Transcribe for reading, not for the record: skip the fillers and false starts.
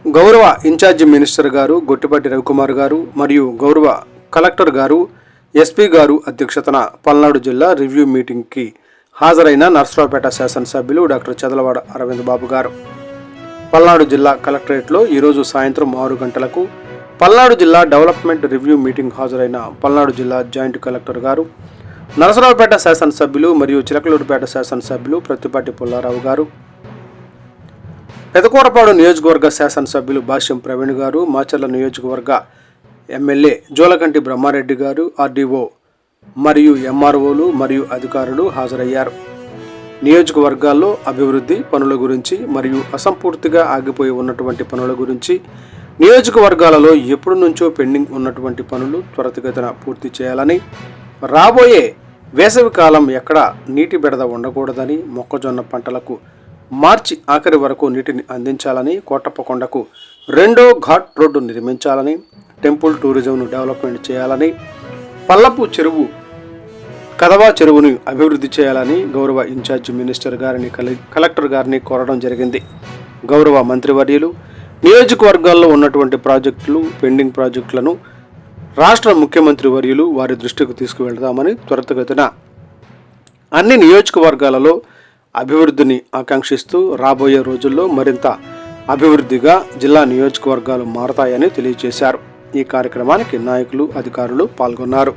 గౌరవ incharge minister గారు గొట్టిపాటి రవికుమార్ గారు మరియు గౌరవ కలెక్టర్ గారు ఎస్పీ గారు అధ్యక్షతన పల్నాడు జిల్లా రివ్యూ మీటింగ్కి హాజరైన నర్సరావుపేట శాసనసభ్యులు డాక్టర్ చదలవాడ అరవింద్ బాబు గారు పల్నాడు జిల్లా కలెక్టరేట్లో ఈరోజు సాయంత్రం 6 గంటలకు పల్నాడు జిల్లా డెవలప్మెంట్ రివ్యూ మీటింగ్ హాజరైన పల్నాడు జిల్లా జాయింట్ కలెక్టర్ గారు, నరసరావుపేట శాసనసభ్యులు మరియు చిలకలూరుపేట శాసనసభ్యులు ప్రత్తిపాటి పుల్లారావు గారు, పెదకూరపాడు నియోజకవర్గ శాసనసభ్యులు భాష్యం ప్రవీణ్ గారు, మాచర్ల నియోజకవర్గ ఎమ్మెల్యే జోలకంటి బ్రహ్మారెడ్డి గారు, ఆర్డీఓ మరియు ఎంఆర్ఓలు మరియు అధికారులు హాజరయ్యారు. నియోజకవర్గాల్లో అభివృద్ధి పనుల గురించి మరియు అసంపూర్తిగా ఆగిపోయి ఉన్నటువంటి పనుల గురించి, నియోజకవర్గాలలో ఎప్పటి నుంచో పెండింగ్ ఉన్నటువంటి పనులు త్వరితగతిన పూర్తి చేయాలని, రాబోయే వేసవి కాలం ఎక్కడ నీటి బెడద ఉండకూడదని, మొక్కజొన్న పంటలకు మార్చి ఆఖరి వరకు నీటిని అందించాలని, కోటప్పకొండకు 2వ ఘాట్ రోడ్డు నిర్మించాలని, టెంపుల్ టూరిజంను డెవలప్మెంట్ చేయాలని, పల్లపు చెరువు కదవా చెరువును అభివృద్ధి చేయాలని గౌరవ ఇన్ఛార్జి మినిస్టర్ గారిని కలెక్టర్ గారిని కోరడం జరిగింది. గౌరవ మంత్రివర్యులు నియోజకవర్గాల్లో ఉన్నటువంటి ప్రాజెక్టులు పెండింగ్ ప్రాజెక్టులను రాష్ట్ర ముఖ్యమంత్రి వర్యులు వారి దృష్టికి తీసుకువెళ్తామని, త్వరితగతిన అన్ని నియోజకవర్గాలలో అభివృద్ధిని ఆకాంక్షిస్తూ రాబోయే రోజుల్లో మరింత అభివృద్ధిగా జిల్లా నియోజకవర్గాలు మారతాయని తెలియజేశారు. ఈ కార్యక్రమానికి నాయకులు అధికారులు పాల్గొన్నారు.